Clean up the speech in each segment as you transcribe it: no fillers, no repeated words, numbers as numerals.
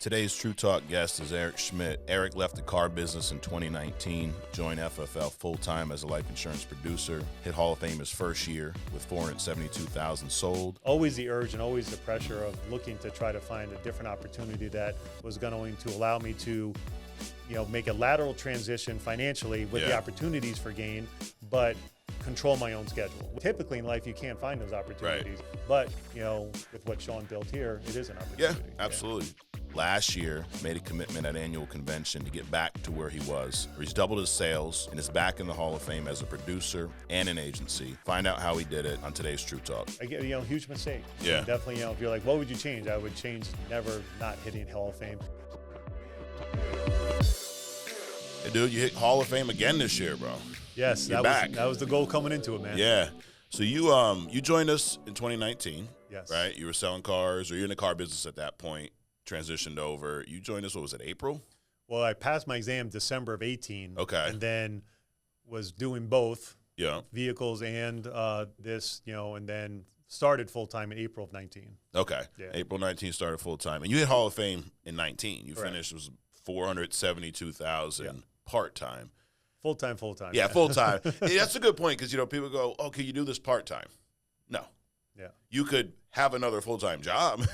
Today's True Talk guest is Eric Schmidt. Eric left the car business in 2019, joined FFL full-time as a life insurance producer, hit Hall of Fame his first year with 472,000 sold. Always the urge and always the pressure of looking to try to find a different opportunity that was going to allow me to, make a lateral transition financially with the opportunities for gain, but control my own schedule. Typically in life, you can't find those opportunities, but with what Sean built here, it is an opportunity. Yeah, absolutely. Last year, made a commitment at annual convention to get back to where he was. He's doubled his sales and is back in the Hall of Fame as a producer and an agency. Find out how he did it on today's True Talk. I get, huge mistake. Yeah. Definitely, if you're like, what would you change? I would change never not hitting Hall of Fame. Hey, dude, you hit Hall of Fame again this year, bro. Yes, You're that was the goal coming into it, man. Yeah. So you joined us in 2019. Yes. Right? You were selling cars, or you're in the car business at that point. Transitioned over. You joined us, what was it, April? Well, I passed my exam December of 18. Okay. And then was doing both vehicles and this, and then started full-time in April of 19. Okay. Yeah. April 19 started full-time. And you hit Hall of Fame in 19. You Correct. finished, it was 472,000 part-time. Full-time. Yeah, full-time. That's a good point because, people go, oh, can you do this part-time? No. Yeah. You could have another full-time job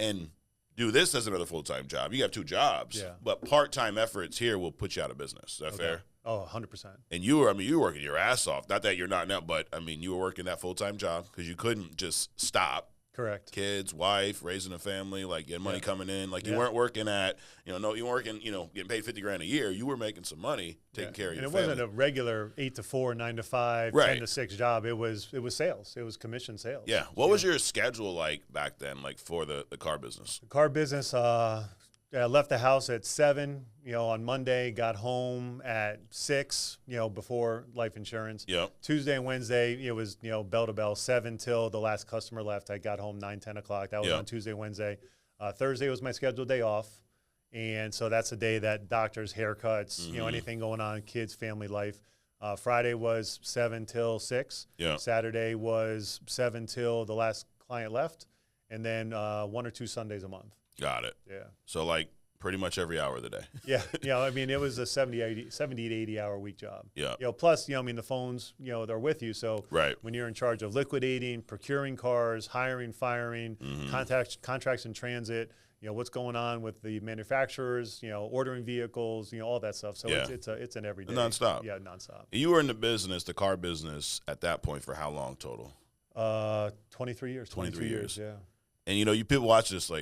and do this as another full-time job. You have two jobs, but part-time efforts here will put you out of business. Is that fair? Oh, 100%. And you were working your ass off. Not that you're not now, but you were working that full-time job because you couldn't just stop. Correct. Kids, wife, raising a family, getting money coming in. You weren't working at, you weren't working, getting paid $50,000 a year. You were making some money, taking care of your family. And it wasn't a regular 8 to 4, 9 to 5, 10 to 6 job. It was sales. It was commission sales. Yeah. What was your schedule like back then, for the car business? The car business, I left the house at 7, on Monday, got home at 6, before life insurance. Yep. Tuesday and Wednesday, it was, bell to bell, 7 till the last customer left. I got home 9, 10 o'clock. That was on Tuesday, Wednesday. Thursday was my scheduled day off. And so that's the day that doctors, haircuts, anything going on, kids, family life. Friday was 7 till 6. Yeah. Saturday was 7 till the last client left. And then 1 or 2 Sundays a month. Got it. Yeah. So pretty much every hour of the day. Yeah. It was a 70 to 80 hour week job. Yeah. Plus, the phones, they're with you. So when you're in charge of liquidating, procuring cars, hiring, firing, contracts in transit, what's going on with the manufacturers, ordering vehicles, all that stuff. So it's an everyday. Nonstop. Yeah, nonstop. You were in the car business at that point for how long total? 23 years. 23 years. Yeah. And you people watch this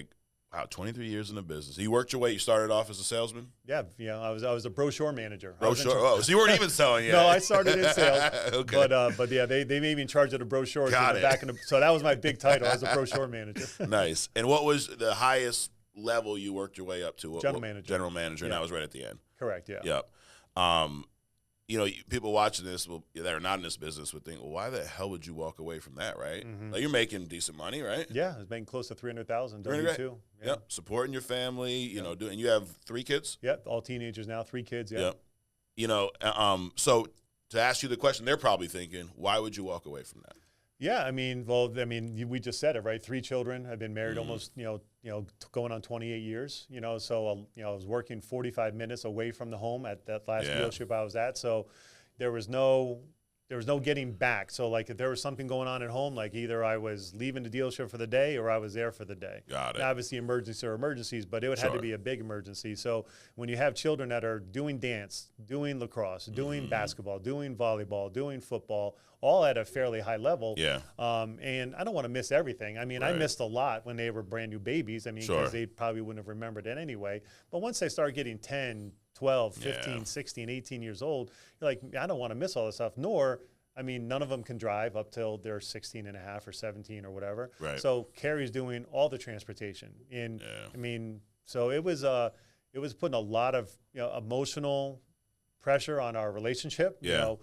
wow, 23 years in the business. You worked your way. You started off as a salesman. Yeah, I was a brochure manager. So you weren't even selling yet. No, I started in sales. Okay. But yeah, they made me in charge of the brochures. So that was my big title. I was a brochure manager. Nice. And what was the highest level you worked your way up to? General manager. General manager, and that was right at the end. Correct. Yeah. Yep. People watching this that are not in this business would think, well, why the hell would you walk away from that, right? You're making decent money, right? Yeah, I was making close to $300,000 W-2. Yep, supporting your family, you have 3 kids? Yep, all teenagers now, 3 kids, yeah. Yep. So to ask you the question, they're probably thinking, why would you walk away from that? Yeah, we just said it, right? 3 children. I've been married almost, going on 28 years, so, I was working 45 minutes away from the home at that last dealership I was at. So there was no getting back. So if there was something going on at home, either I was leaving the dealership for the day or I was there for the day. Got it. Now, obviously emergencies, but it would have to be a big emergency. So when you have children that are doing dance, doing lacrosse, doing basketball, doing volleyball, doing football, all at a fairly high level. Yeah. And I don't want to miss everything. I missed a lot when they were brand new babies. Because they probably wouldn't have remembered it anyway. But once they start getting 10, 12, 15, 16, 18 years old, you're like, I don't want to miss all this stuff. Nor, none of them can drive up till they're 16 and a half or 17 or whatever. Right. So Carrie's doing all the transportation. And so it was putting a lot of emotional pressure on our relationship. Yeah.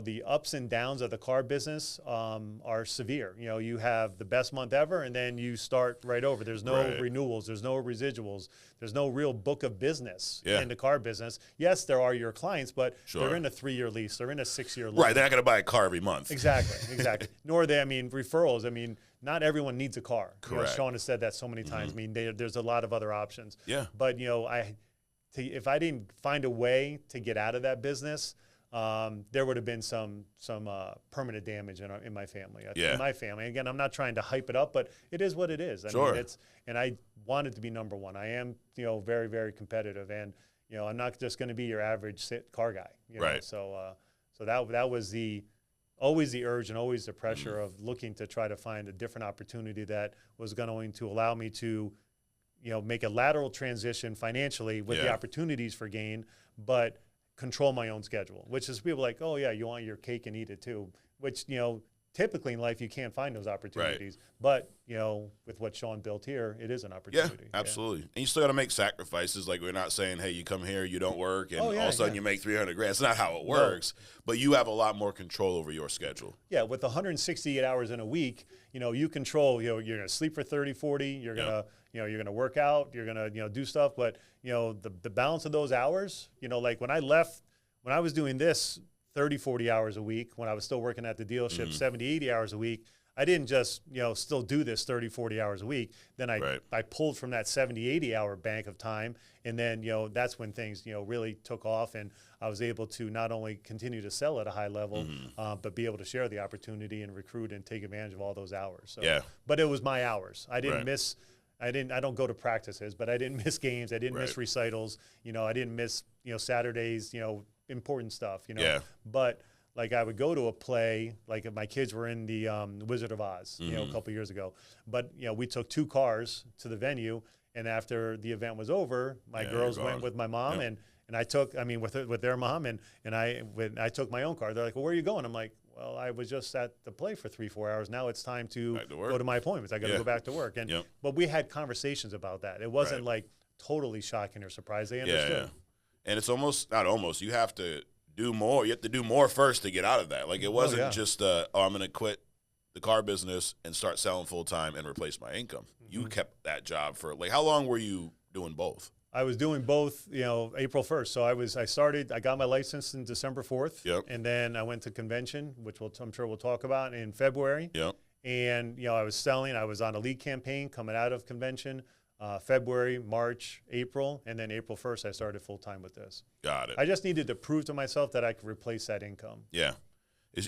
The ups and downs of the car business are severe. You have the best month ever, and then you start right over. There's no renewals. There's no residuals. There's no real book of business in the car business. Yes, there are your clients, but they're in a 3-year lease. They're in a 6-year lease. Right, they're not going to buy a car every month. Exactly. Nor are they, referrals. not everyone needs a car. Correct. Sean has said that so many times. I mean, there's a lot of other options. Yeah. But, if I didn't find a way to get out of that business, there would have been some permanent damage in my family. In my family. Again, I'm not trying to hype it up, but it is what it is. I mean, and I wanted to be number one. I am, very, very competitive, and I'm not just going to be your average car guy. Right. So that was always the urge and always the pressure of looking to try to find a different opportunity that was going to allow me to, make a lateral transition financially with the opportunities for gain, but control my own schedule, which is people like, oh yeah, you want your cake and eat it too, which, typically in life you can't find those opportunities. Right. But, with what Sean built here, it is an opportunity. Yeah, absolutely. And you still got to make sacrifices. Like, we're not saying, hey, you come here, you don't work, and all of a sudden you make $300 grand. It's not how it works. No. But you have a lot more control over your schedule. Yeah, with 168 hours in a week, you control, you're going to sleep for 30, 40, you're going to, you're going to work out, you're going to, do stuff. But, the balance of those hours, like when I was doing this 30, 40 hours a week, when I was still working at the dealership, 70, 80 hours a week, I didn't just, still do this 30, 40 hours a week. Then I pulled from that 70, 80 hour bank of time. And then, that's when things, really took off. And I was able to not only continue to sell at a high level, but be able to share the opportunity and recruit and take advantage of all those hours. So, but it was my hours. I didn't miss. I don't go to practices, but I didn't miss games. I didn't miss recitals. I didn't miss, Saturdays, important stuff, But like I would go to a play, like if my kids were in the Wizard of Oz, a couple years ago. But, we took 2 cars to the venue, and after the event was over, my girls went with my mom, and I took, with their mom, and I took my own car. They're like, well, where are you going? I'm like, well, I was just at the play for 3-4 hours. Now it's time to go to my appointments. I got to go back to work. And but we had conversations about that. It wasn't like totally shocking or surprising. They understood. And it's not almost. You have to do more. You have to do more first to get out of that. Like, it wasn't just, I'm going to quit the car business and start selling full time and replace my income. You kept that job for, like, how long were you doing both? I was doing both, April 1st. So I got my license in December 4th. Yep. And then I went to convention, which I'm sure we'll talk about, in February. Yep. And, I was selling. I was on a lead campaign coming out of convention, February, March, April. And then April 1st, I started full-time with this. Got it. I just needed to prove to myself that I could replace that income. Yeah.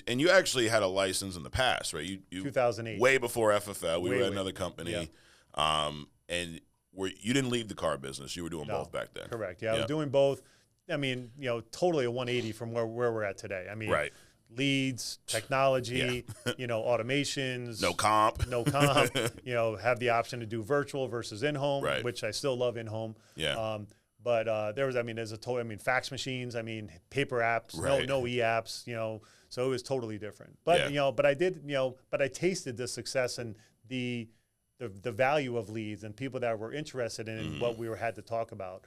And you actually had a license in the past, right? You 2008. Way before FFL. We were at another company. Yeah. And you didn't leave the car business. You were doing both back then. Correct. Yeah, I was doing both. Totally a 180 from where we're at today. Leads, technology, automations. No comp. Have the option to do virtual versus in-home, which I still love in-home. Yeah. But fax machines, paper apps, no e-apps, so it was totally different. But, but I tasted the success and the value of leads and people that were interested in what we had to talk about.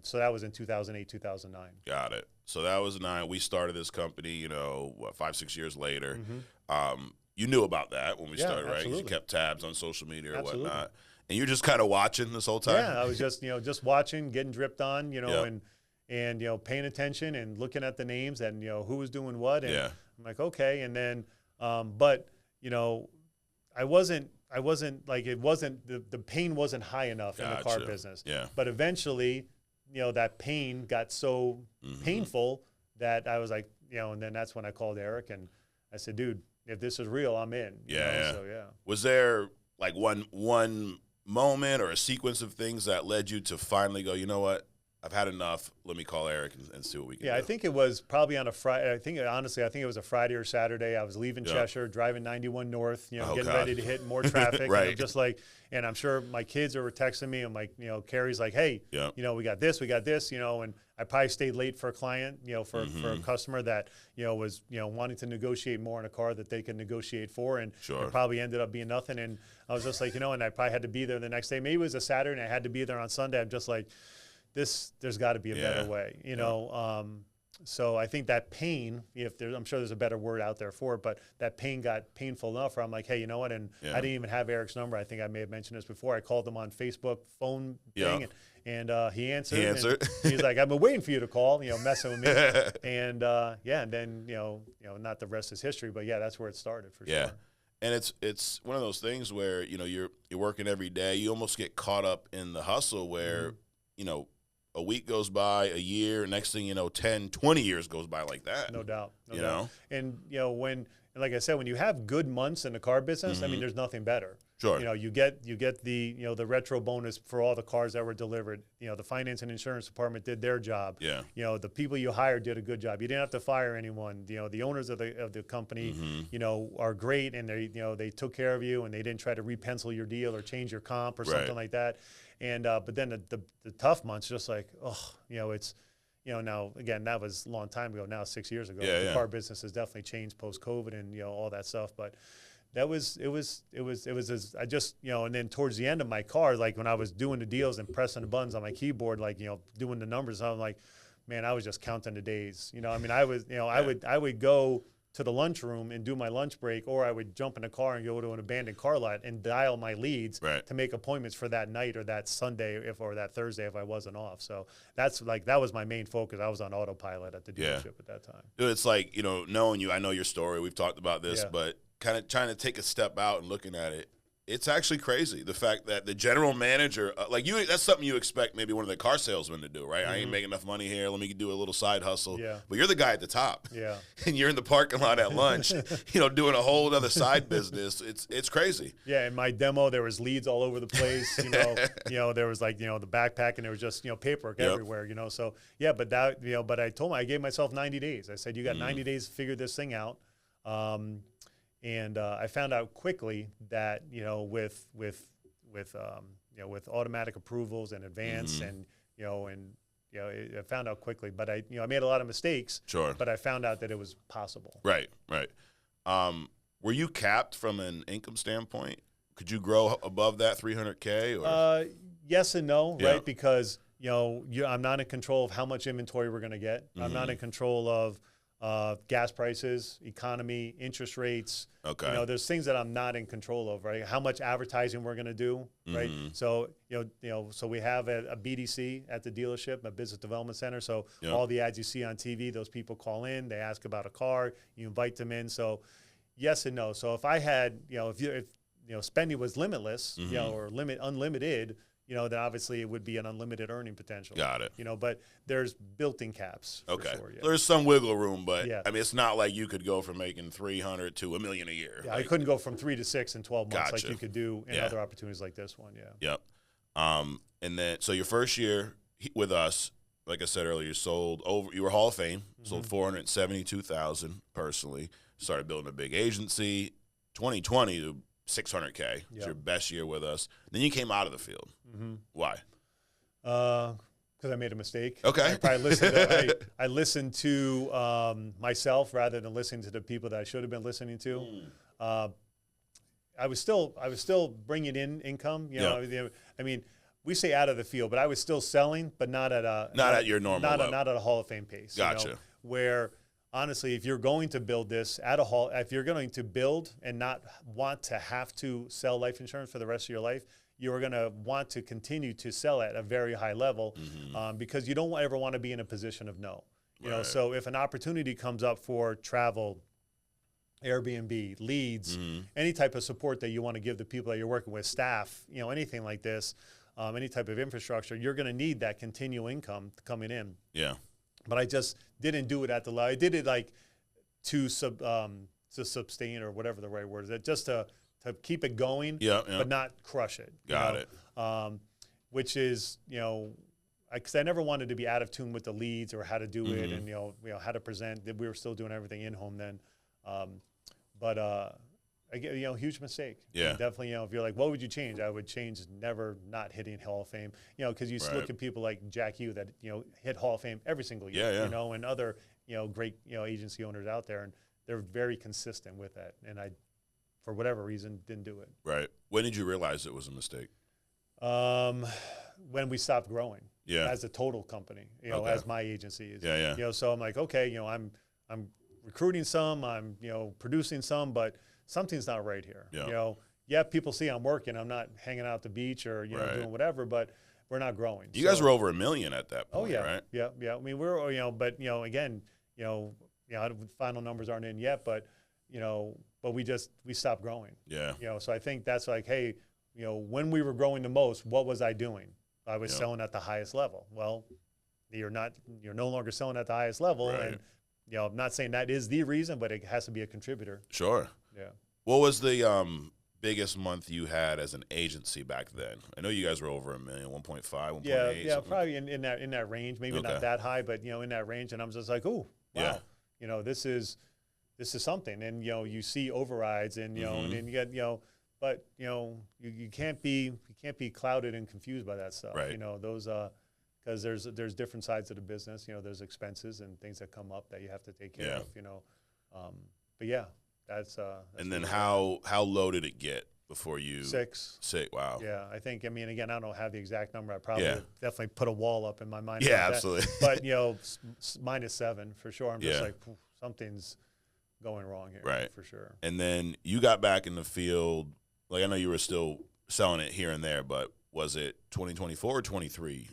So that was in 2008, 2009. Got it. So that was 9. We started this company, 5-6 years later. You knew about that when we started, right? 'Cause you kept tabs on social media or whatnot. And you're just kind of watching this whole time? Yeah, I was just watching, getting dripped on, and paying attention and looking at the names and, who was doing what. And I'm like, okay. And then, but, I wasn't like, the pain wasn't high enough in the car business. Yeah. But eventually, that pain got so painful that I was like, and then that's when I called Eric and I said, dude, if this is real, I'm in. So, Was there like one moment or a sequence of things that led you to finally go, you know what? I've had enough. Let me call Eric and see what we can do. I think it was probably on a Friday. I think it was a Friday or Saturday. I was leaving Cheshire, driving 91 North, getting ready to hit more traffic. Right. And I'm sure my kids were texting me. I'm like, Carrie's like, hey, we got this, and I probably stayed late for a client, for a customer that, was, wanting to negotiate more on a car that they could negotiate for. And it probably ended up being nothing. And I was just like, and I probably had to be there the next day. Maybe it was a Saturday and I had to be there on Sunday. I'm just like, there's got to be a better way, So I think that pain, I'm sure there's a better word out there for it, but that pain got painful enough where I'm like, hey, you know what? And I didn't even have Eric's number. I think I may have mentioned this before. I called him on Facebook phone thing, and he answered. And he's like, I've been waiting for you to call, messing with me. And and then, not the rest is history, but that's where it started for sure. And it's one of those things where, you know, you're working every day. You almost get caught up in the hustle where, you know, a week goes by, a year, next thing you know, 10, 20 years goes by like that. No doubt. No you doubt. know? And, you know, like I said, when you have good months in the car business, I mean, there's nothing better. Sure. You know, you get the, you know, the retro bonus for all the cars that were delivered. You know, the finance and insurance department did their job. Yeah. You know, the people you hired did a good job. You didn't have to fire anyone. You know, the owners of the company, you know, are great, and they took care of you, and they didn't try to repencil your deal or change your comp or something like that. And but then the tough months, just like, oh, you know, it's, you know, now again, that was a long time ago. Now 6 years ago, the car business has definitely changed post COVID and, you know, all that stuff. But it was I just, you know, and then towards the end of my car, like when I was doing the deals and pressing the buttons on my keyboard, like, you know, doing the numbers, I'm like, man, I was just counting the days. You know, I mean, I was, you know, I would go to the lunchroom and do my lunch break, or I would jump in a car and go to an abandoned car lot and dial my leads to make appointments for that night or that Sunday or that Thursday if I wasn't off. So that was my main focus. I was on autopilot at the dealership at that time. Dude, it's like, you know, knowing you, I know your story. We've talked about this, but kind of trying to take a step out and looking at it. It's actually crazy, the fact that the general manager, like you, that's something you expect maybe one of the car salesmen to do, right? I ain't making enough money here. Let me do a little side hustle. Yeah. But you're the guy at the top. Yeah. And you're in the parking lot at lunch, you know, doing a whole other side business. It's crazy. Yeah. In my demo, there was leads all over the place. You know, there was like, you know, the backpack, and there was just, you know, paperwork everywhere, you know. So, yeah, but that, you know, but I gave myself 90 days. I said, you got 90 days to figure this thing out. And I found out quickly that, you know, with automatic approvals and advance and I found out quickly, but I made a lot of mistakes. Sure. But I found out that it was possible. Right. Were you capped from an income standpoint? Could you grow above that 300K? Or? Yes and no, right? Because, you know, I'm not in control of how much inventory we're going to get. I'm not in control of gas prices, economy, interest rates. Okay. You know, there's things that I'm not in control of, right? How much advertising we're going to do, right? So, so we have a BDC at the dealership, a business development center. So all the ads you see on TV, those people call in, they ask about a car, you invite them in. So yes and no. So if I had, if spending was limitless, or unlimited, then obviously it would be an unlimited earning potential. Got it. But there's built-in caps. Okay. For sure, There's some wiggle room, but I mean, it's not like you could go from making 300 to $1 million a year. Yeah, I couldn't go from 3 to 6 in 12 months like you could do in other opportunities like this one. Yeah. Yep. And then, so your first year with us, like I said earlier, you were Hall of Fame, sold 472,000 personally, started building a big agency. 2020 to 600K. It's your best year with us. Then you came out of the field. Why? Because I made a mistake. Okay. I probably listened to myself rather than listening to the people that I should have been listening to. I was still bringing in income. I mean, we say out of the field, but I was still selling, but not at your normal level. Not at a Hall of Fame pace. Gotcha. Where honestly, if you're going to build this at a hall, if you're going to build and not want to have to sell life insurance for the rest of your life, you're going to want to continue to sell at a very high level because you don't ever want to be in a position of no. You know, so if an opportunity comes up for travel, Airbnb, leads, any type of support that you want to give the people that you're working with, staff, anything like this, any type of infrastructure, you're going to need that continual income coming in. Yeah. But I just didn't do it at the level. I did it like to sustain, or whatever the right word is, just to keep it going, but not crush it. Got it. Which is, because I never wanted to be out of tune with the leads or how to do it, and how to present. We were still doing everything in home then, huge mistake. Yeah, and definitely. If you're like, what would you change? I would change never not hitting Hall of Fame. Because you look at people like Jack Hugh that hit Hall of Fame every single year. Yeah. And other great agency owners out there, and they're very consistent with that. And I, for whatever reason, didn't do it. Right. When did you realize it was a mistake? When we stopped growing. Yeah. As a total company. As my agency is. Yeah. So I'm like, okay, I'm recruiting some, I'm producing some, but something's not right here. Yeah. People see I'm working. I'm not hanging out at the beach or doing whatever, but we're not growing. You guys were over $1 million at that point. Oh yeah, right? Yeah. I mean, we're but again, final numbers aren't in yet, but but we stopped growing. Yeah. So I think that's like, hey, when we were growing the most, what was I doing? I was selling at the highest level. Well, you're no longer selling at the highest level. Right. And, I'm not saying that is the reason, but it has to be a contributor. Sure. Yeah. What was the biggest month you had as an agency back then? I know you guys were over $1 million, 1.5, 1.8. Yeah, something. probably in that range, maybe not that high, but in that range. And I'm just like, oh, wow, this is something. And you see overrides, and and then you get but you can't be clouded and confused by that stuff. Right. Those because there's different sides of the business. There's expenses and things that come up that you have to take care of. But yeah, that's and then how low did it get before you? 6. Wow. Yeah, I think. I mean, again, I don't have the exact number. I probably definitely put a wall up in my mind. Yeah, absolutely. But -7 for sure. I'm just like, something's going wrong here. Right. For sure. And then you got back in the field. Like, I know you were still selling it here and there, but was it 2024 or 23?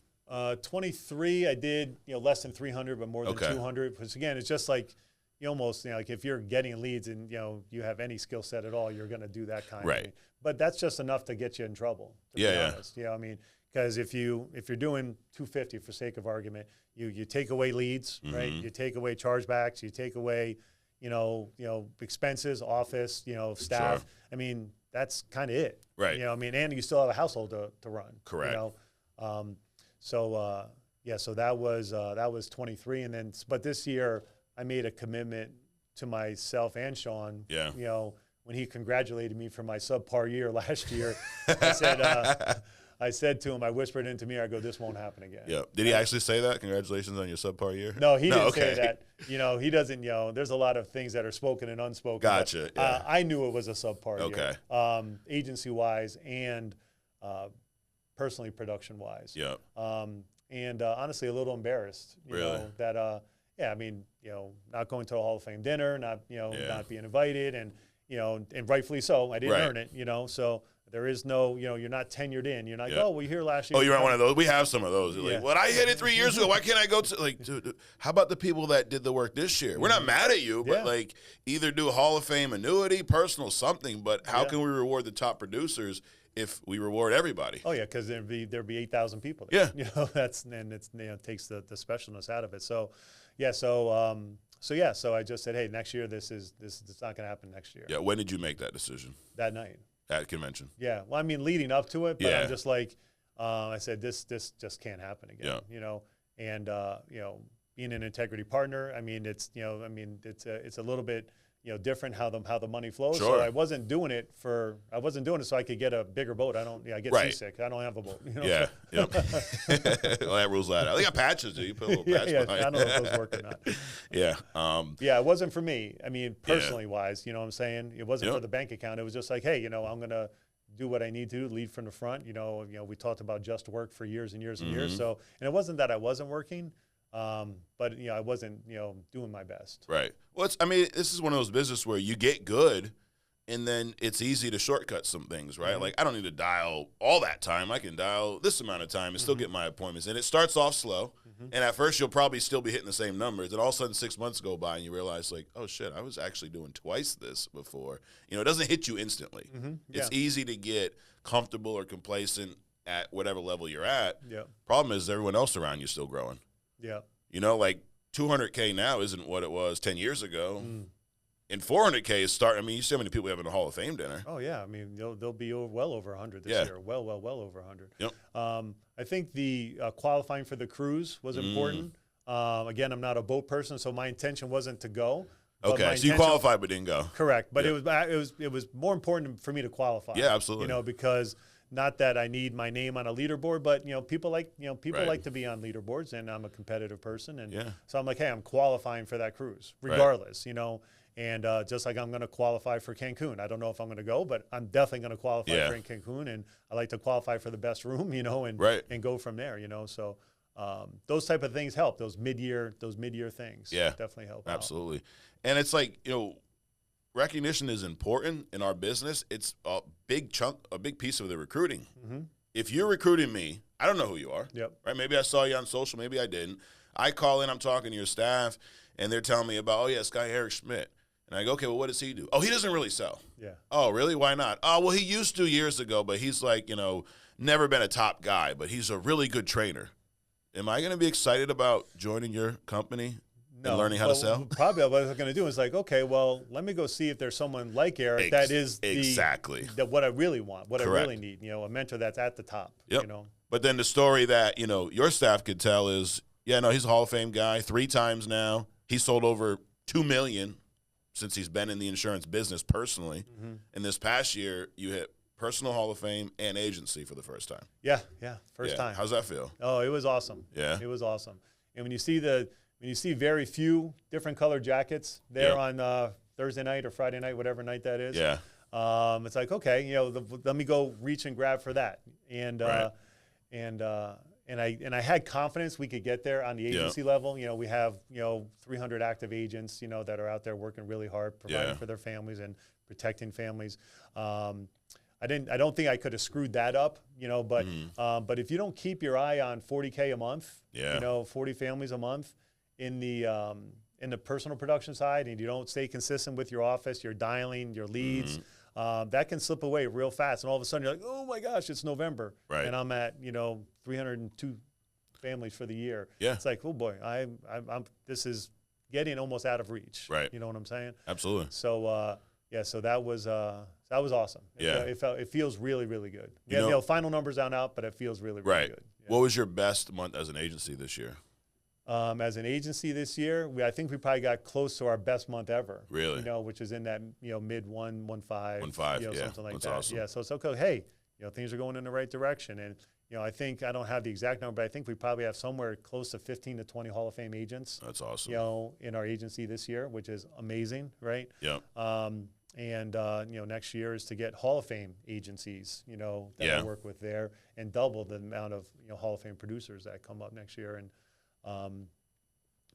23, I did less than 300, but more than 200. Because again, it's just like you almost like if you're getting leads and you have any skill set at all, you're going to do that kind of thing. But that's just enough to get you in trouble. To be honest. I mean, because if you're doing 250 for sake of argument, you take away leads, right? You take away chargebacks, you take away expenses, office, staff. Sure. I mean, that's kind of it. Right. I mean, and you still have a household to run. Correct. So that was 23, and then but this year I made a commitment to myself and Sean. Yeah. When he congratulated me for my subpar year last year, I said to him, I whispered into me, I go, this won't happen again. Yeah. Did he actually say that? Congratulations on your subpar year? No, he didn't say that. He doesn't. There's a lot of things that are spoken and unspoken. Gotcha. But, I knew it was a subpar year, agency-wise and personally production-wise. Yeah. And honestly, a little embarrassed. Really? That I mean, not going to a Hall of Fame dinner, not not being invited, and and rightfully so. I didn't earn it. So there is no, you're not tenured in. You're not, oh, well, you're here last year. Oh, you're not one of those. We have some of those. Like, well, I hit it 3 years ago. Why can't I go to, like, dude, how about the people that did the work this year? We're not mad at you, but like either do a Hall of Fame annuity, personal something, but how can we reward the top producers if we reward everybody? Oh yeah, because there'd be 8,000 people there. Yeah. It takes the specialness out of it. So so I just said, hey, next year it's not going to happen next year. Yeah. When did you make that decision? That night. At convention. Yeah. Well, I mean, leading up to it, but I'm just like, I said, this just can't happen again. Yeah. And being an integrity partner, I mean, it's a little bit different how the money flows. Sure. So I wasn't doing it so I could get a bigger boat. I get seasick. I don't have a boat. Yeah. Yep. Well, that rules that out. They got patches, dude. You put a little patch behind. I don't know if those work or not. Yeah. Yeah, it wasn't for me. I mean, personally wise, what I'm saying? It wasn't for the bank account. It was just like, hey, I'm going to do what I need to, lead from the front. We talked about just work for years and years and years. So, and it wasn't that I wasn't working. But I wasn't, doing my best. Right. Well, this is one of those businesses where you get good, and then it's easy to shortcut some things, right? Like, I don't need to dial all that time. I can dial this amount of time and still get my appointments. And it starts off slow, and at first you'll probably still be hitting the same numbers. And all of a sudden 6 months go by, and you realize, like, oh, shit, I was actually doing twice this before. It doesn't hit you instantly. It's easy to get comfortable or complacent at whatever level you're at. Yeah. Problem is everyone else around you is still growing. Yeah. Like $200K now isn't what it was 10 years ago. And $400K is starting. I mean, you see how many people have in a Hall of Fame dinner. Oh, yeah. I mean, they'll be well over 100 this year. Well over 100. Yep. I think the qualifying for the cruise was important. Again, I'm not a boat person, so my intention wasn't to go. Okay, so you qualified but didn't go. Correct. But it was more important for me to qualify. Yeah, absolutely. Because not that I need my name on a leaderboard, but people like like to be on leaderboards, and I'm a competitive person, and so I'm like, hey, I'm qualifying for that cruise, regardless, and just like I'm going to qualify for Cancun. I don't know if I'm going to go, but I'm definitely going to qualify for Cancun, and I like to qualify for the best room, and go from there, So those type of things help. Those mid-year things, definitely help. Absolutely, and it's like recognition is important in our business. It's a big piece of the recruiting. If you're recruiting me, I don't know who you are. Right? Maybe I saw you on social, maybe I didn't. I call in, I'm talking to your staff, and they're telling me about, oh, yeah, this guy Eric Schmidt. And And I go, okay, well, what does he do? Oh, he doesn't really sell. Yeah. Oh, really? Why not? Oh, well, he used to years ago, but he's like, never been a top guy, but he's a really good trainer. Am I going to be excited about joining your company and learning how to sell? Probably what I was going to do is like, okay, well, let me go see if there's someone like Eric that is exactly what I really want, what Correct. I really need, a mentor that's at the top, Yep. But then the story that, your staff could tell is, he's a Hall of Fame guy 3 times now. He sold over $2 million since he's been in the insurance business personally. Mm-hmm. And this past year, you hit personal Hall of Fame and agency for the first time. Yeah, first time. How's that feel? Oh, it was awesome. Yeah. It was awesome. And when you see very few different colored jackets there on Thursday night or Friday night, whatever night that is. Yeah. It's like, okay, let me go reach and grab for that. And right. and I had confidence we could get there on the agency level. We have 300 active agents, that are out there working really hard, providing for their families and protecting families. I don't think I could have screwed that up, but if you don't keep your eye on 40K a month, 40 families a month in the personal production side, and you don't stay consistent with your office, your dialing, your leads, that can slip away real fast. And all of a sudden you're like, oh my gosh, it's November. Right. And I'm at, 302 families for the year. Yeah. It's like, oh boy, I'm this is getting almost out of reach. Right. You know what I'm saying? Absolutely. So, so that was awesome. It feels really, really good. Final numbers aren't out, but it feels really, really good. Yeah. What was your best month as an agency this year? As an agency this year, I think we probably got close to our best month ever. Really? Which is in that mid 1.15, 1.5, something like That's that. Awesome. Yeah, so it's okay. Hey, things are going in the right direction, and I think I don't have the exact number, but I think we probably have somewhere close to 15 to 20 Hall of Fame agents. That's awesome. In our agency this year, which is amazing, right? Yeah. And next year is to get Hall of Fame agencies, that I work with there, and double the amount of Hall of Fame producers that come up next year. And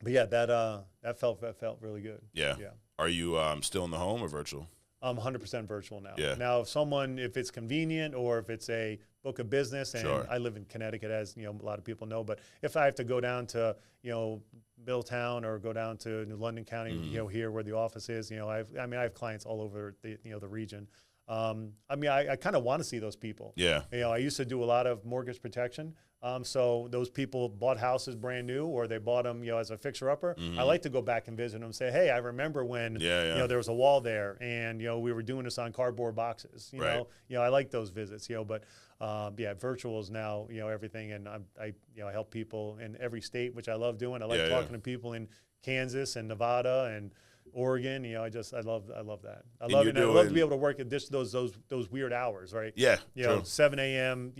but yeah, that felt really good. Yeah. Are you still in the home or virtual? I'm 100% virtual now. Yeah. Now, if it's convenient or if it's a book of business, and I live in Connecticut, as a lot of people know, but if I have to go down to Middletown or go down to New London County, here where the office is, I have clients all over the region. I kind of want to see those people. Yeah. I used to do a lot of mortgage protection. So those people bought houses brand new, or they bought them, as a fixer-upper. I like to go back and visit them and say, hey, I remember when, there was a wall there, and, we were doing this on cardboard boxes. Right. I like those visits, but virtual is now, everything. And I help people in every state, which I love doing. I like talking to people in Kansas and Nevada and Oregon, I love that. I love to be able to work at those weird hours, right? Yeah. 7 a.m.,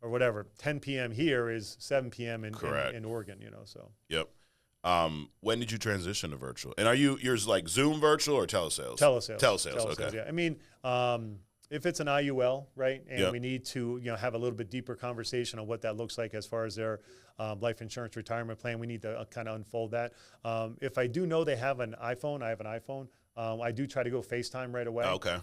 or whatever. 10 p.m. here is 7 p.m. in Oregon, so. Yep. When did you transition to virtual? And are yours like Zoom virtual or telesales? Telesales, okay. Yeah. I mean, if it's an IUL, right, and we need to, have a little bit deeper conversation on what that looks like as far as their life insurance retirement plan, we need to kind of unfold that. If I do know they have an iPhone, I have an iPhone. I do try to go FaceTime right away. Okay.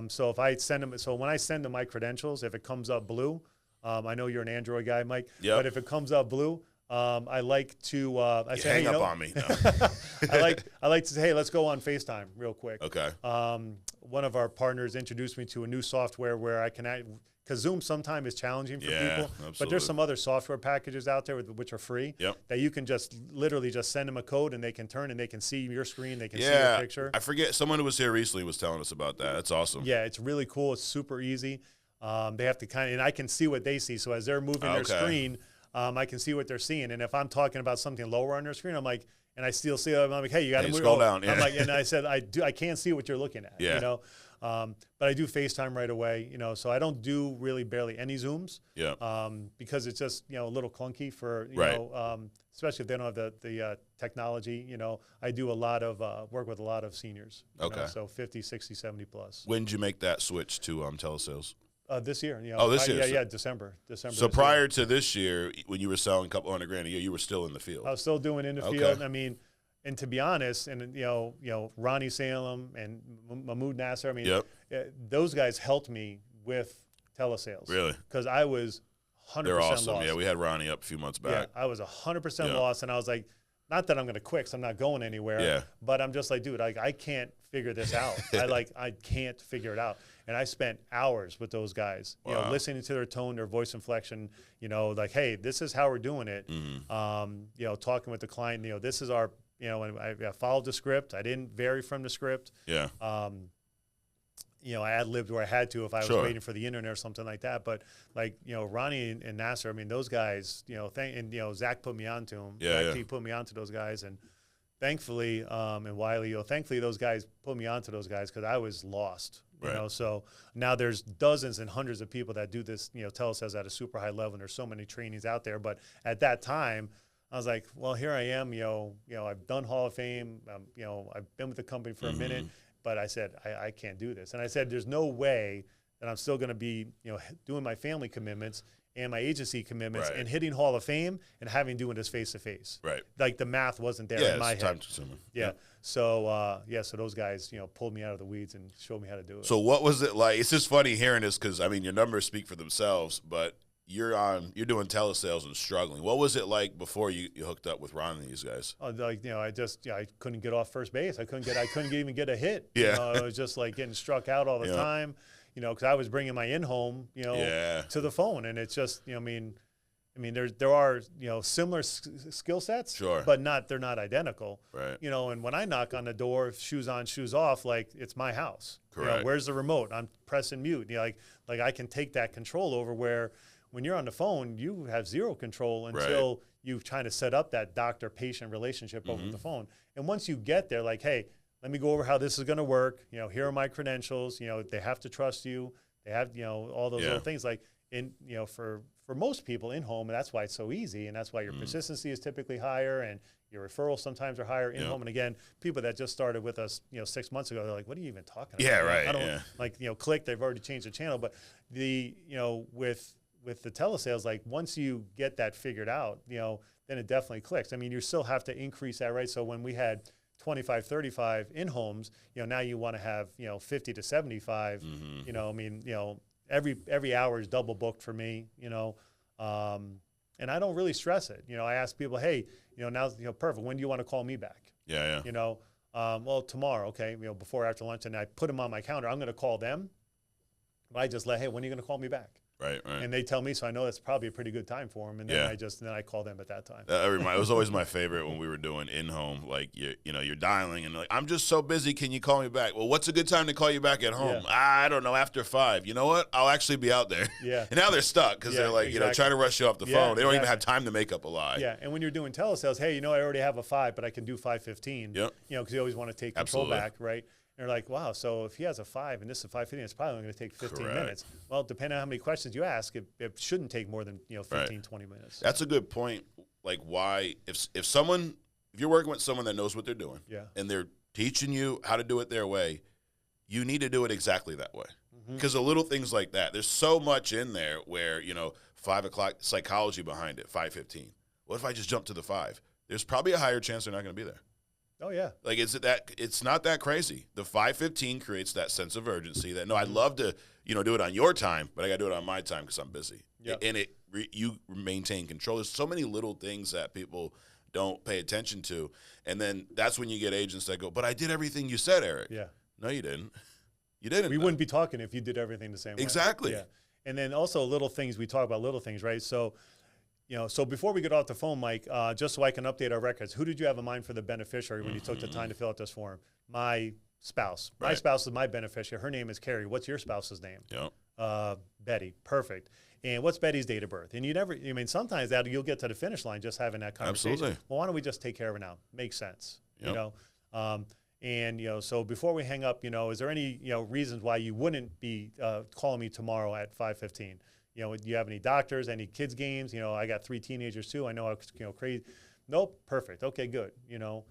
So if I send them, when I send them my credentials, if it comes up blue, I know you're an Android guy, Mike, but if it comes up blue, I like to hang up on me. No. I like to say, hey, let's go on FaceTime real quick. Okay. One of our partners introduced me to a new software where I can, because Zoom sometimes is challenging for people, absolutely. but there's some other software packages out there which are free that you can just literally just send them a code and they can turn and they can see your screen, they can see your picture. I forget, someone who was here recently was telling us about that. That's awesome. Yeah, it's really cool. It's super easy. They have to and I can see what they see. So as they're moving their screen, I can see what they're seeing. And if I'm talking about something lower on their screen, I'm like, and I still see them, I'm like, hey, you got to move. Scroll down. Yeah. I'm like, and I said, I can't see what you're looking at. Yeah. But I do FaceTime right away, so I don't do barely any Zooms. Yeah. Because it's just, a little clunky for, especially if they don't have the technology, I do a lot of work with a lot of seniors. Okay. So 50, 60, 70 plus. When did you make that switch to telesales? This year. This year. Yeah, December. So prior to this year, when you were selling a couple $100,000 a year, you were still in the field. I was still doing in the field. I mean, and to be honest, and Ronnie Salem and Mahmoud Nasser, those guys helped me with telesales. Really? Because I was 100% They're awesome. lost. Yeah, we had Ronnie up a few months back. Yeah, I was 100% lost, and I was like, not that I'm going to quit 'cause I'm not going anywhere, Yeah. but I'm just like, dude, I can't figure this out. I can't figure it out. And I spent hours with those guys, you know, listening to their tone, their voice inflection, you know, like, hey, this is how we're doing it. You know, talking with the client, you know, this is our, you know, and I followed the script. I didn't vary from the script. Yeah. You know, I ad-libbed where I had to if I was waiting for the internet or something like that. But like, you know, Ronnie and Nasser, I mean, those guys, you know, and you know, Zach put me onto them. Yeah, He put me onto those guys, and thankfully, and Wiley, you know, thankfully those guys put me onto those guys because I was lost. You know, so now there's dozens and hundreds of people that do this, you know, telesales at a super high level, and there's so many trainings out there. But at that time, I was like, well, here I am, you know, I've done Hall of Fame, you know, I've been with the company for a minute. But I said, I can't do this. And I said, there's no way that I'm still going to be, you know, doing my family commitments and my agency commitments and hitting Hall of Fame and having doing this face-to-face. Right. Like the math wasn't there in my head. Time consuming. Yeah. So, so those guys, you know, pulled me out of the weeds and showed me how to do it. So what was it like? It's just funny hearing this because, I mean, your numbers speak for themselves, but you're doing telesales and struggling. What was it like before you hooked up with Ron and these guys? Oh, like, you know, I couldn't get off first base. I couldn't even get a hit. Yeah. You know, it was just like getting struck out all the time, you know, because I was bringing my in-home, you know, to the phone. And it's just, you know, I mean, there are, you know, similar skill sets, but they're not identical. Right. You know, and when I knock on the door, shoes on, shoes off, like it's my house. Correct. You know, where's the remote? I'm pressing mute. You know, like I can take that control over where when you're on the phone, you have zero control until you try to set up that doctor-patient relationship over the phone. And once you get there, like, hey, let me go over how this is going to work. You know, here are my credentials. You know, they have to trust you. They have, you know, all those little things. Like, you know, for most people in home, and that's why it's so easy, and that's why your persistency is typically higher, and your referrals sometimes are higher in home. And again, people that just started with us, you know, 6 months ago, they're like, what are you even talking about? Yeah, right. I don't like, you know, click. They've already changed the channel, but you know, with the telesales, like once you get that figured out, you know, then it definitely clicks. I mean, you still have to increase that, right? So when we had 25, 35 in homes, you know, now you want to have, you know, 50 to 75, you know, I mean, you know, every hour is double booked for me, you know, and I don't really stress it. You know, I ask people, hey, you know, now, you know, perfect. When do you want to call me back? Yeah. You know, well, tomorrow. Okay. You know, before or after lunch, and I put them on my calendar. I'm going to call them. But I just hey, when are you going to call me back? Right. And they tell me, so I know that's probably a pretty good time for them. And then I call them at that time. It was always my favorite when we were doing in-home. Like, you're dialing and like, I'm just so busy. Can you call me back? Well, what's a good time to call you back at home? I don't know, after 5. You know what? I'll actually be out there. Yeah. And now they're stuck because they're like, you know, trying to rush you off the phone. They don't even have time to make up a lie. Yeah. And when you're doing telesales, hey, you know, I already have a 5, but I can do 5:15. Yep. You know, because you always want to take control back, right? And they're like, wow, so if he has a 5 and this is a 5:15, it's probably only going to take 15 minutes. Well, depending on how many questions you ask, it shouldn't take more than, you know, 15, 20 minutes. That's a good point. Like, why, if you're working with someone that knows what they're doing and they're teaching you how to do it their way, you need to do it exactly that way. Because the little things like that, there's so much in there where, you know, 5 o'clock psychology behind it, 5:15. What if I just jump to the 5? There's probably a higher chance they're not going to be there. Oh, yeah. Like, it's not that crazy. The 5:15 creates that sense of urgency that, no, I'd love to, you know, do it on your time, but I got to do it on my time because I'm busy. Yep. And you maintain control. There's so many little things that people don't pay attention to. And then that's when you get agents that go, but I did everything you said, Eric. Yeah. No, you didn't. You didn't. We wouldn't be talking if you did everything the same way. Exactly. Yeah. And then also little things, we talk about little things, right? So, you know, so before we get off the phone, Mike, just so I can update our records, who did you have in mind for the beneficiary when you took the time to fill out this form? My spouse. My spouse is my beneficiary. Her name is Carrie. What's your spouse's name? Yeah. Betty. Perfect. And what's Betty's date of birth? And sometimes you'll get to the finish line just having that conversation. Absolutely. Well, why don't we just take care of it now? Makes sense. Yep. You know. And, you know, so before we hang up, you know, is there any, you know, reasons why you wouldn't be calling me tomorrow at 5:15? You know, do you have any doctors, any kids games? You know, I got 3 teenagers too. I know, you know, crazy. Nope. Perfect. Okay, good. You know,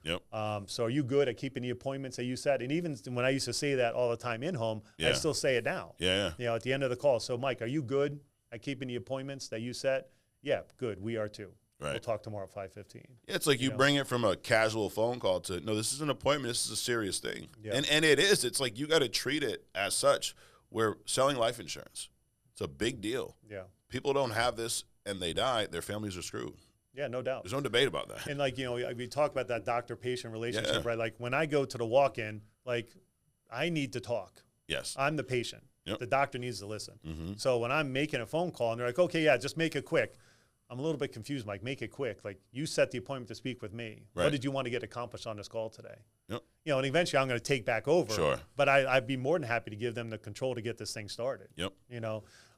so are you good at keeping the appointments that you set? And even when I used to say that all the time in home, I still say it now. Yeah. You know, at the end of the call. So Mike, are you good at keeping the appointments that you set? Yeah, good. We are too. Right. We'll talk tomorrow at 5:15. Yeah, it's like you bring it from a casual phone call to, no, this is an appointment. This is a serious thing. Yeah. And it is. It's like you got to treat it as such. We're selling life insurance. It's a big deal. Yeah. People don't have this and they die, their families are screwed. Yeah, no doubt. There's no debate about that. And like, we talk about that doctor-patient relationship, right? Like when I go to the walk-in, like I need to talk. Yes. I'm the patient. Yep. The doctor needs to listen. Mm-hmm. So when I'm making a phone call and they're like, okay, yeah, just make it quick. I'm a little bit confused, Mike. Make it quick. Like you set the appointment to speak with me. Right. What did you want to get accomplished on this call today? Yep. And eventually I'm going to take back over. Sure. But I'd be more than happy to give them the control to get this thing started. Yep.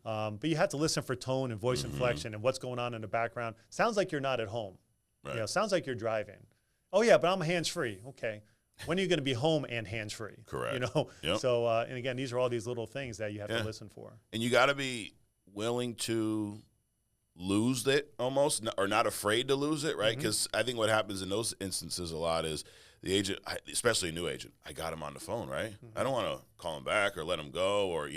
But you have to listen for tone and voice inflection and what's going on in the background. Sounds like you're not at home. Right. Sounds like you're driving. Oh yeah, but I'm hands-free. Okay. When are you going to be home and hands-free? Correct. Yep. So, and again, these are all these little things that you have to listen for. And you got to be willing to lose it almost, or not afraid to lose it, right? Because I think what happens in those instances a lot is the agent, especially a new agent, I got him on the phone, right? I don't want to call him back or let him go, or,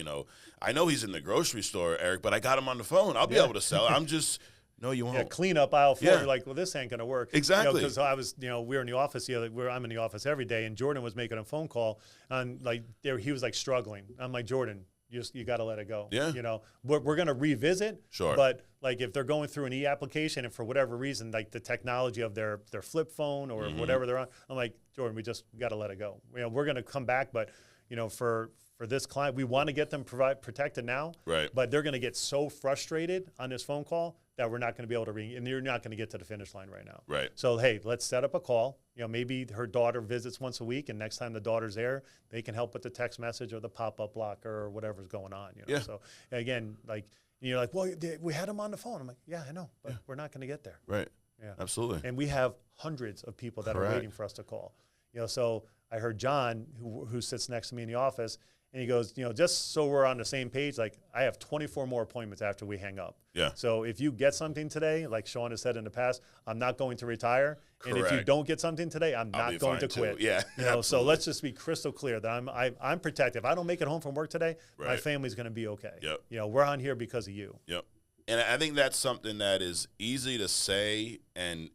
I know he's in the grocery store, Eric, but I got him on the phone. I'll be able to sell it. I'm just... No, you won't. Yeah, clean up aisle 4. You're like, well, this ain't going to work. Exactly. Because I was, we were in the office I'm in the office every day, and Jordan was making a phone call, and like he was like struggling. I'm like, Jordan, you got to let it go. Yeah. We're going to revisit. Sure. But like if they're going through an e-application and for whatever reason, like the technology of their flip phone or whatever they're on, I'm like, Jordan, we got to let it go. We're going to come back, but for this client, we want to get them protected now. Right. But they're going to get so frustrated on this phone call that we're not going to be able to and you're not going to get to the finish line right now. Right. So, hey, let's set up a call. Maybe her daughter visits once a week, and next time the daughter's there, they can help with the text message or the pop-up blocker or whatever's going on. Yeah. So, again, like, you're like, well, we had him on the phone. I'm like, yeah, I know, but we're not going to get there. Right. Yeah. Absolutely. And we have hundreds of people that are waiting for us to call. So I heard John, who sits next to me in the office, and he goes, just so we're on the same page, like I have 24 more appointments after we hang up. Yeah. So if you get something today, like Sean has said in the past, I'm not going to retire. Correct. And if you don't get something today, I'm not going to quit. Too. Yeah. So let's just be crystal clear that I'm protected. If I don't make it home from work today, my family's going to be okay. Yep. We're on here because of you. Yep. And I think that's something that is easy to say and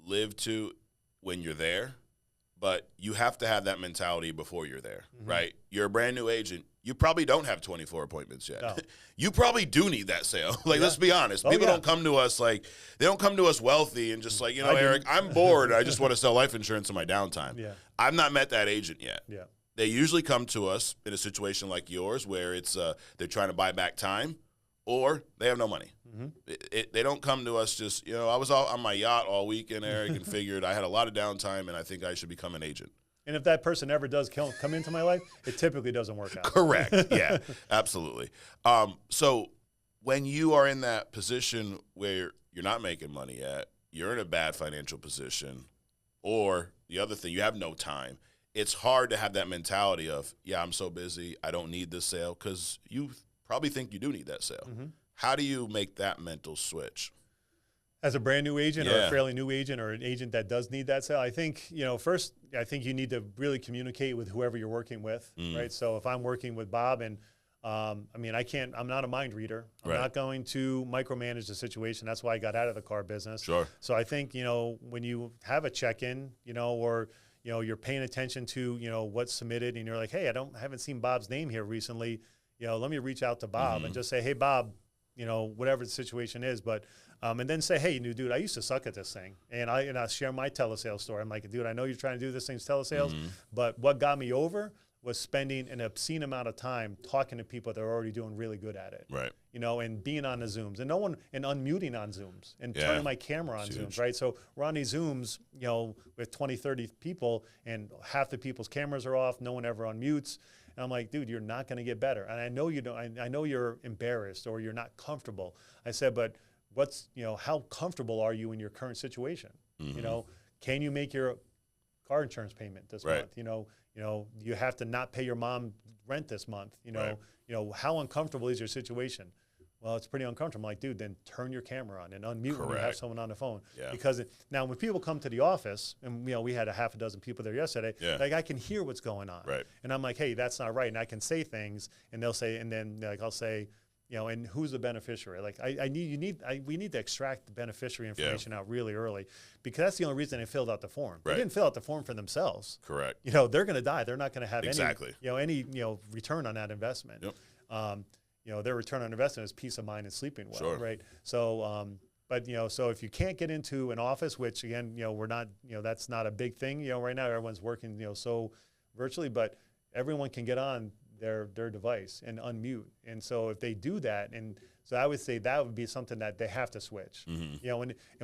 live to when you're there. But you have to have that mentality before you're there, right? You're a brand new agent. You probably don't have 24 appointments yet. No. You probably do need that sale. Let's be honest. People don't come to us they don't come to us wealthy and just like, Eric, I'm bored. I just want to sell life insurance in my downtime. Yeah. I've not met that agent yet. Yeah. They usually come to us in a situation like yours where it's they're trying to buy back time or they have no money. They don't come to us just, I was on my yacht all weekend, Eric, and figured I had a lot of downtime and I think I should become an agent. And if that person ever does come into my life, it typically doesn't work out. Correct. Yeah, absolutely. So when you are in that position where you're not making money yet, you're in a bad financial position, or the other thing, you have no time, it's hard to have that mentality of, I'm so busy, I don't need this sale, because you probably think you do need that sale. How do you make that mental switch? As a brand new agent or a fairly new agent or an agent that does need that sale, I think, first, I think you need to really communicate with whoever you're working with, right? So if I'm working with Bob and, I'm not a mind reader. I'm not going to micromanage the situation. That's why I got out of the car business. Sure. So I think, when you have a check-in, or, you're paying attention to, what's submitted and you're like, hey, I haven't seen Bob's name here recently. Let me reach out to Bob and just say, hey, Bob, whatever the situation is, but, and then say, hey, new dude, I used to suck at this thing. And I share my telesales story. I'm like, dude, I know you're trying to do this thing's telesales, but what got me over was spending an obscene amount of time talking to people that are already doing really good at it. Right. And being on the Zooms and unmuting on Zooms and turning my camera on Zooms, right? So we're on these Zooms, with 20, 30 people and half the people's cameras are off. No one ever unmutes. And I'm like, dude, you're not going to get better. And I know you don't. I know you're embarrassed or you're not comfortable. I said, but how comfortable are you in your current situation? Can you make your car insurance payment this month? You have to not pay your mom rent this month. How uncomfortable is your situation? Well, it's pretty uncomfortable. I'm like, dude, then turn your camera on and unmute when you have someone on the phone. Yeah. Because now when people come to the office, and we had a half a dozen people there yesterday, like I can hear what's going on. Right. And I'm like, hey, that's not right. And I can say things, and they'll say, and then like I'll say, and who's the beneficiary? Like we need to extract the beneficiary information out really early, because that's the only reason they filled out the form. Right. They didn't fill out the form for themselves. Correct. They're going to die. They're not going to have any return on that investment. Yep. Their return on investment is peace of mind and sleeping well, right? So, But, so if you can't get into an office, which again, we're not, that's not a big thing, right now everyone's working, so virtually, but everyone can get on their device and unmute. And so if they do that, and so I would say that would be something that they have to switch, and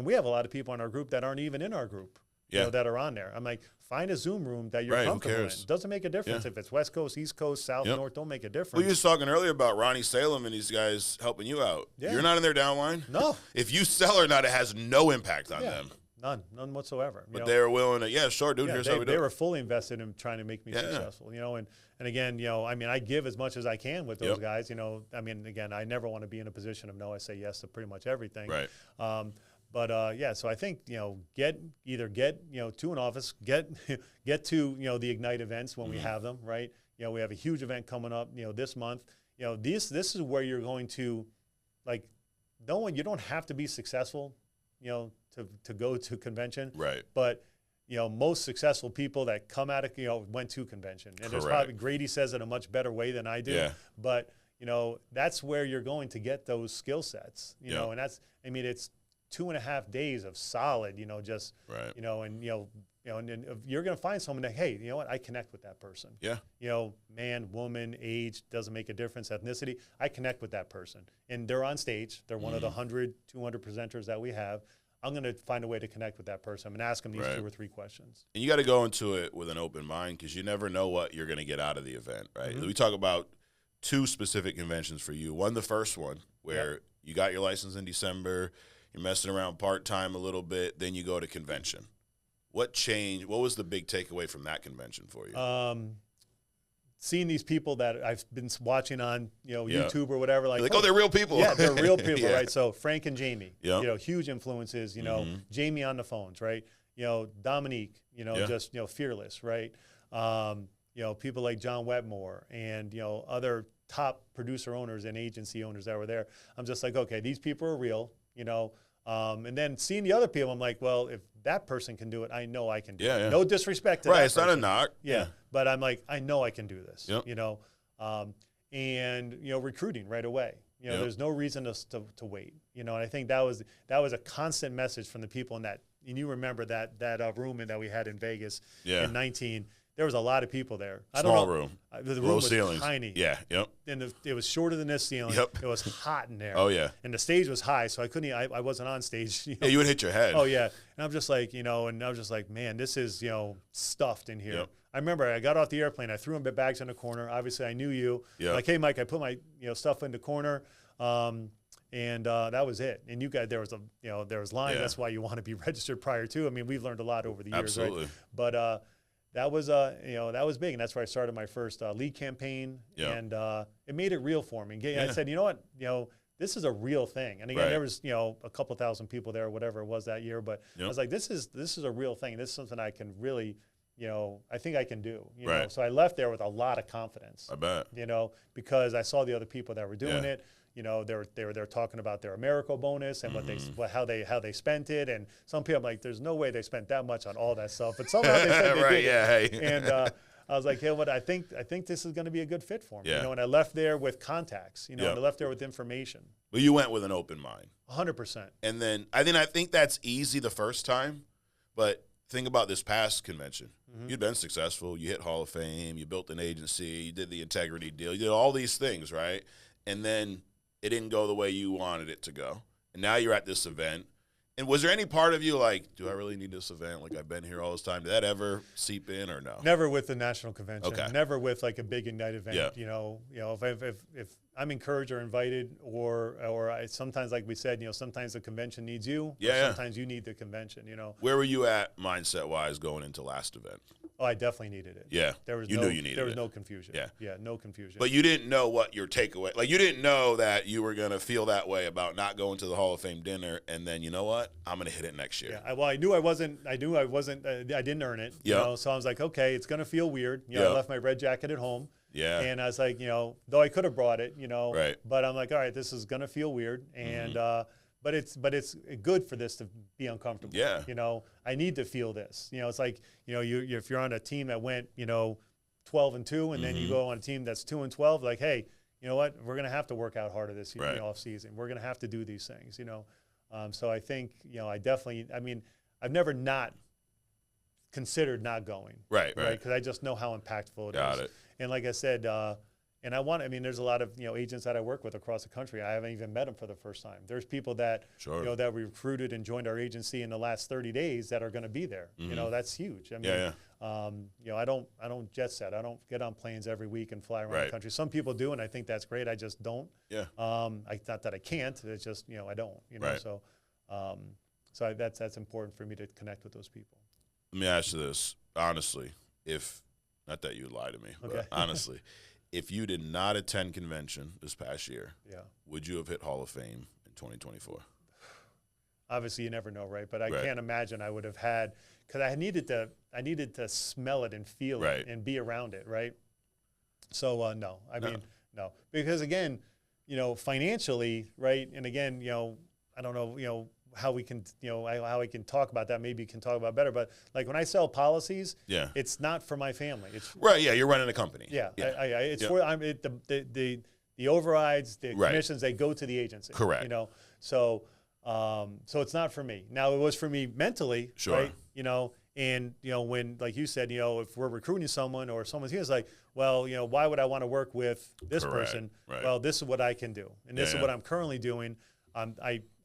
we have a lot of people in our group that aren't even in our group, that are on there. I'm like, find a Zoom room that you're comfortable in. Doesn't make a difference if it's West Coast, East Coast, South, North, don't make a difference. Well, you were talking earlier about Ronnie Salem and these guys helping you out. Yeah. You're not in their downline? No. If you sell or not, it has no impact on them. None whatsoever. But they were willing to, sure, dude, here's how we do it. They were fully invested in trying to make me successful, and again, I give as much as I can with those guys, again, I never want to be in a position of no, I say yes to pretty much everything. Right. So I think, get to an office, get to, the Ignite events when we have them, right? We have a huge event coming up, this month. This is where you're going to, like, you don't have to be successful, to go to convention. Right. But, most successful people that come out of, went to convention. And there's probably, Grady says it a much better way than I do. Yeah. But, that's where you're going to get those skill sets, and that's, it's 2.5 days of solid, just, and you're going to find someone that, hey, you know what, I connect with that person. Yeah. Man, woman, age, doesn't make a difference, ethnicity. I connect with that person. And they're on stage. They're one of the 100, 200 presenters that we have. I'm going to find a way to connect with that person. I'm going to ask them these 2 or 3 questions. And you got to go into it with an open mind because you never know what you're going to get out of the event, right? We talk about 2 specific conventions for you. One, the first one, where you got your license in December, you're messing around part-time a little bit, then you go to convention. What changed? What was the big takeaway from that convention for you? Seeing these people that I've been watching on, YouTube or whatever. Like, oh, they're real people. Yeah, they're real people, right? So Frank and Jamie, huge influences, Jamie on the phones, right? Dominique, just, fearless, right? People like John Wetmore and, other top producer owners and agency owners that were there. I'm just like, okay, these people are real, and then seeing the other people, I'm like, well, if that person can do it, I know I can do it. No disrespect to that it's person. Not a knock. Yeah. But I'm like, I know I can do this, and, recruiting right away. There's no reason to wait, and I think that was a constant message from the people in that, and you remember that room that we had in Vegas in 19. There was a lot of people there. Small room. The room was ceilings. tiny. Yeah, And it was shorter than this ceiling. It was hot in there. Oh, yeah. And the stage was high, so I couldn't. I wasn't on stage. Yeah, you would hit your head. Oh, yeah. And I'm just like, and I was just like, man, this is, stuffed in here. I remember I got off the airplane. I threw my bags in the corner. Obviously, I knew you. Like, hey, Mike, I put my, stuff in the corner. And that was it. And you guys, there was lines. That's why you want to be registered prior to. We've learned a lot over the years. Absolutely. Right? But that was that was big, and that's where I started my first lead campaign, and it made it real for me. I said, you know what, this is a real thing. And again, there was a couple thousand people there, or whatever it was that year, but I was like, this is a real thing. This is something I can really, I think I can do. So I left there with a lot of confidence. I bet. Because I saw the other people that were doing it. They were talking about their Americo bonus and how they spent it, and some people, I'm like, there's no way they spent that much on all that stuff, but somehow they said they did. And I was like, hey, what I think this is going to be a good fit for me. And I left there with contacts, and I left there with information. Well, you went with an open mind. 100%. And then I think that's easy the first time, but think about this past convention. You'd been successful. You hit Hall of Fame. You built an agency. You did the integrity deal. You did all these things, right? And then it didn't go the way you wanted it to go. And now you're at this event. And was there any part of you like, do I really need this event? Like, I've been here all this time. Did that ever seep in or no? Never with the national convention. Okay. Never with like a big Ignite event. If I'm encouraged or invited, or I sometimes, like we said, sometimes the convention needs you. Yeah. Sometimes you need the convention. Where were you at mindset wise going into last event? Oh, I definitely needed it. Yeah. You knew you needed it. There was no confusion. Yeah. Yeah, no confusion. But you didn't know what your takeaway, like you didn't know that you were going to feel that way about not going to the Hall of Fame dinner, and then, you know what, I'm going to hit it next year. Yeah. I knew I wasn't, I didn't earn it. So I was like, okay, it's going to be weird. I left my red jacket at home. Yeah. And I was like, though I could have brought it, right. But I'm like, all right, this is going to feel weird. And, but it's good for this to be uncomfortable. Yeah. I need to feel this. It's like, if you're on a team that went, 12-2, and then you go on a team that's 2-12, like, hey, you know what? We're going to have to work out harder this off season. We're going to have to do these things, So I think, I definitely, I've never not considered not going. Right. Because I just know how impactful it is. Got it. And like I said, and there's a lot of, agents that I work with across the country. I haven't even met them for the first time. There's people that, Sure. that we recruited and joined our agency in the last 30 days that are going to be there. That's huge. I don't jet set. I don't get on planes every week and fly around the country. Some people do, and I think that's great. I just don't. Yeah. Not that I can't. It's just, I don't, Right. So that's important for me to connect with those people. Let me ask you this, honestly, not that you would lie to me, but honestly, if you did not attend convention this past year, would you have hit Hall of Fame in 2024? Obviously, you never know, right? But I can't imagine I would have had, because I needed to smell it and feel it and be around it, right? So no, no, because again, financially, right? And again, I don't know, how we can, how we can talk about that. Maybe you can talk about better. But like when I sell policies, it's not for my family. It's right. Yeah, you're running a company. Yeah, it's for the overrides, the commissions. They go to the agency. Correct. So it's not for me. Now it was for me mentally. Sure. Right. And when, like you said, if we're recruiting someone or someone's here, it's like, well, why would I want to work with this person? Right. Well, this is what I can do, and this is what I'm currently doing.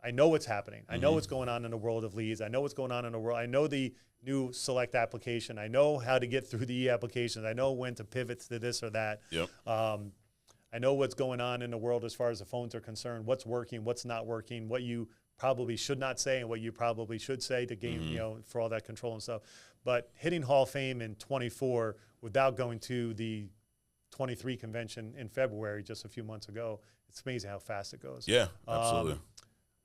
I know what's happening. I know what's going on in the world of leads. I know what's going on in the world. I know the new select application. I know how to get through the applications. I know when to pivot to this or that. Yep. I know what's going on in the world as far as the phones are concerned, what's working, what's not working, what you probably should not say and what you probably should say to gain, for all that control and stuff. But hitting Hall of Fame in 24 without going to the 23 convention in February just a few months ago, it's amazing how fast it goes. Yeah, absolutely.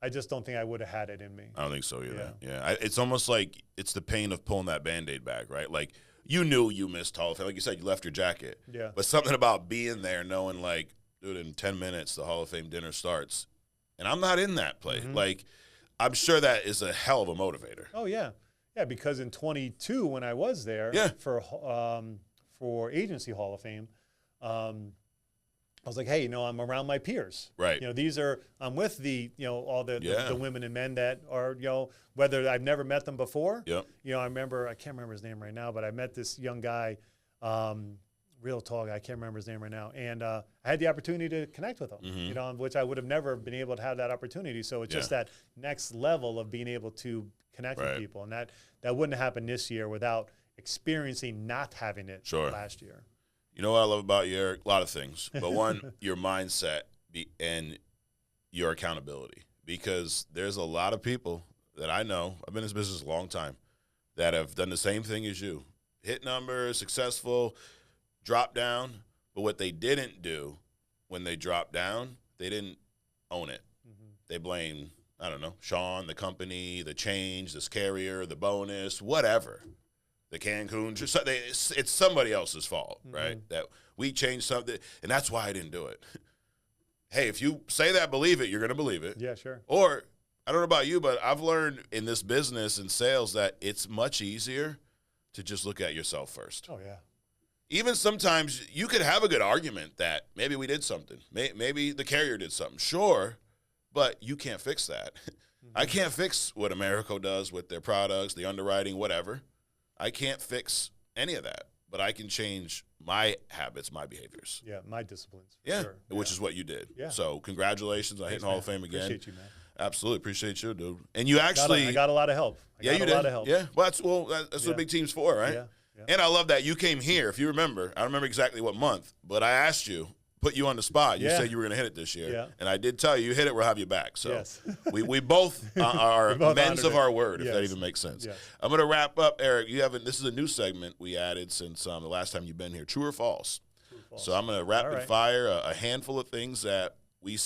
I just don't think I would have had it in me. I don't think so either. Yeah. It's almost like it's the pain of pulling that Band-Aid back, right? Like you knew you missed Hall of Fame. Like you said, you left your jacket. Yeah. But something about being there, knowing like, dude, in 10 minutes, the Hall of Fame dinner starts. And I'm not in that place. Like, I'm sure that is a hell of a motivator. Oh, yeah. Yeah, because in 22, when I was there for Agency Hall of Fame, I was like, hey, I'm around my peers. Right. I'm with all the women and men that are, whether I've never met them before. Yep. I can't remember his name right now, but I met this young guy, real tall guy, I can't remember his name right now. And I had the opportunity to connect with him, which I would have never been able to have that opportunity. So it's just that next level of being able to connect with people. And that wouldn't have happened this year without experiencing not having it last year. You know what I love about you, Eric? A lot of things. But one, your mindset and your accountability. Because there's a lot of people that I know, I've been in this business a long time, that have done the same thing as you. Hit numbers, successful, drop down. But what they didn't do when they dropped down, they didn't own it. They blamed, I don't know, Sean, the company, the change, this carrier, the bonus, whatever. The Cancun, it's somebody else's fault, right? That we changed something, and that's why I didn't do it. Hey, if you say that, believe it, you're going to believe it. Yeah, sure. Or, I don't know about you, but I've learned in this business and sales that it's much easier to just look at yourself first. Oh, yeah. Even sometimes you could have a good argument that maybe we did something. Maybe the carrier did something. Sure, but you can't fix that. I can't fix what Americo does with their products, the underwriting, whatever. I can't fix any of that, but I can change my habits, my behaviors. Yeah, my disciplines. Yeah, sure. Which is what you did. Yeah. So congratulations on hitting Hall of Fame again. Appreciate you, man. Absolutely. Appreciate you, dude. And you actually. I got a lot of help. You did. A lot of help. Yeah, well, that's what big team's for, right? Yeah. And I love that you came here. If you remember, I don't remember exactly what month, but I asked you, put you on the spot. You said you were going to hit it this year. Yeah. And I did tell you hit it, we'll have you back. So yes. we both are both men's of our word, if that even makes sense. Yes. I'm going to wrap up, Eric. This is a new segment we added since the last time you've been here, true or false. True or false. So I'm going to rapid fire a handful of things that we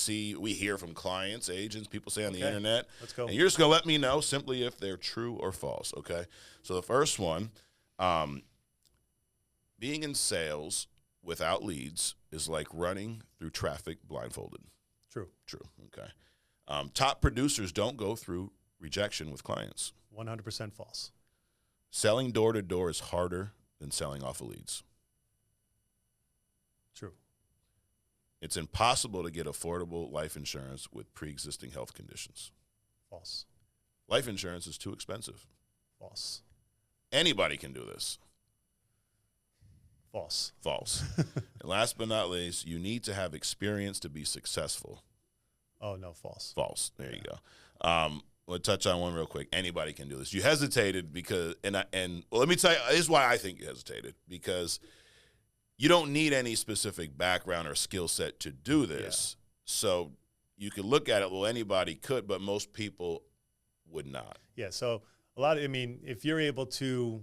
hear from clients, agents, people say on the internet. Let's go. And you're just going to let me know simply if they're true or false, okay? So the first one, being in sales without leads is like running through traffic blindfolded. True. Okay. Top producers don't go through rejection with clients. 100% false. Selling door to door is harder than selling off of leads. True. It's impossible to get affordable life insurance with pre-existing health conditions. False. Life insurance is too expensive. False. Anybody can do this. False. False. And last but not least, you need to have experience to be successful. Oh, no, false. False. There you go. We'll touch on one real quick. Anybody can do this. You hesitated because, well, let me tell you, this is why I think you hesitated, because you don't need any specific background or skill set to do this. Yeah. So you could look at it, well, anybody could, but most people would not. Yeah, so if you're able to,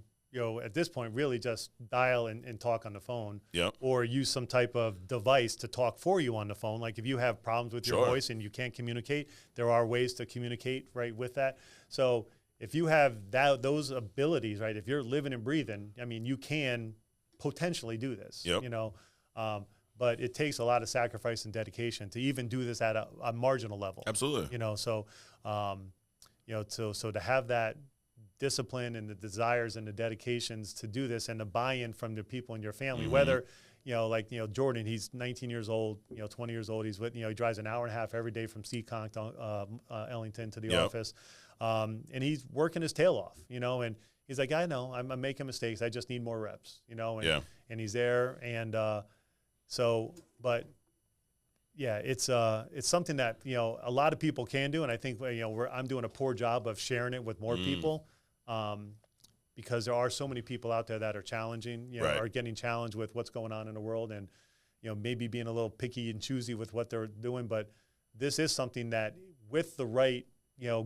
at this point, really just dial and talk on the phone, yep, or use some type of device to talk for you on the phone. Like if you have problems with your voice and you can't communicate, there are ways to communicate right with that. So if you have those abilities, right, if you're living and breathing, you can potentially do this, yep, but it takes a lot of sacrifice and dedication to even do this at a marginal level. Absolutely. So to have that discipline and the desires and the dedications to do this and the buy-in from the people in your family, whether, Jordan, he's 19 years old, 20 years old. He's with, he drives an hour and a half every day from Seekonk to Ellington to the office. And he's working his tail off, and he's like, I know I'm making mistakes. I just need more reps, and he's there. And but yeah, it's something that, a lot of people can do. And I think, I'm doing a poor job of sharing it with more people. Because there are so many people out there that are challenging, are getting challenged with what's going on in the world, and maybe being a little picky and choosy with what they're doing. But this is something that, with the right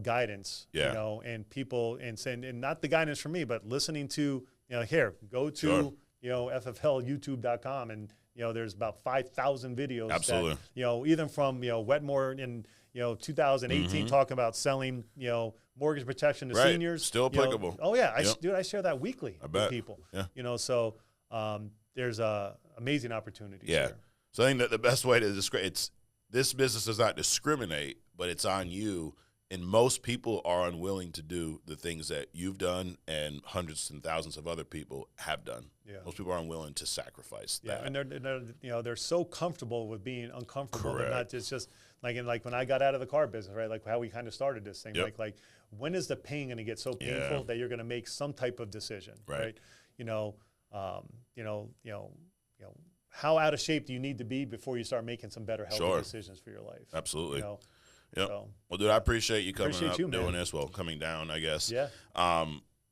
guidance, and people, and not the guidance from me, but listening to here, go to FFLYouTube.com, and there's about 5,000 videos. Absolutely. That, even from Wetmore in 2018 talking about selling mortgage protection to seniors. Still applicable. Oh yeah, I share that weekly with people. Yeah. So there's amazing opportunities. Yeah. There. So I think that the best way to describe this business does not discriminate, but it's on you. And most people are unwilling to do the things that you've done and hundreds and thousands of other people have done. Yeah. Most people are unwilling to sacrifice that. Yeah, and they're so comfortable with being uncomfortable. Correct. Not just like when I got out of the car business, right? Like how we kind of started this thing. Yep. Like when is the pain going to get so painful that you're going to make some type of decision, right? How out of shape do you need to be before you start making some better healthy decisions for your life? Absolutely. Yep. So, well, dude, I appreciate you coming up, doing this. Well, coming down, I guess. Yeah.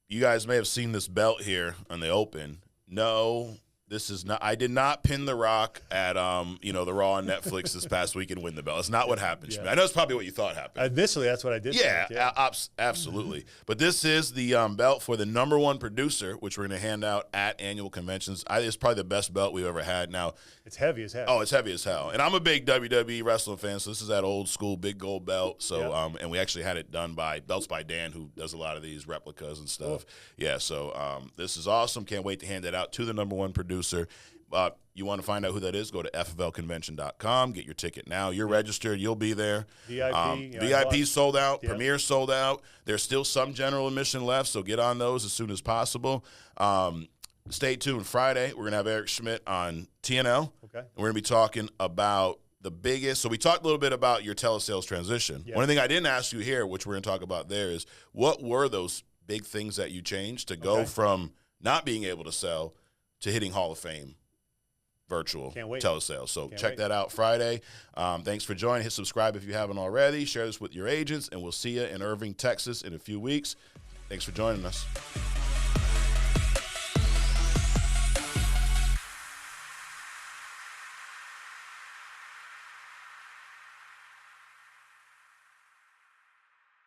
You guys may have seen this belt here on the Open. No, this is not. I did not pin The Rock at the Raw on Netflix this past week and win the belt. It's not what happened. I know it's probably what you thought happened. Initially, that's what I did. Yeah, absolutely. But this is the belt for the #1 producer, which we're going to hand out at annual conventions. It's probably the best belt we've ever had. Now, it's heavy as hell. Oh, it's heavy as hell. And I'm a big WWE wrestling fan, so this is that old school big gold belt. So, and we actually had it done by Belts by Dan, who does a lot of these replicas and stuff. Cool. Yeah, so this is awesome. Can't wait to hand it out to the #1 producer. You want to find out who that is, go to FFLconvention.com. Get your ticket now. You're registered. You'll be there. VIP sold out. Yep. Premier sold out. There's still some general admission left, so get on those as soon as possible. Stay tuned. Friday, we're going to have Eric Schmidt on TNL. Okay. And we're going to be talking about the biggest. So we talked a little bit about your telesales transition. Yep. One thing I didn't ask you here, which we're going to talk about there, is what were those big things that you changed to go from not being able to sell to hitting Hall of Fame virtual telesales. So check that out Friday. Thanks for joining. Hit subscribe if you haven't already. Share this with your agents, and we'll see you in Irving, Texas in a few weeks. Thanks for joining us.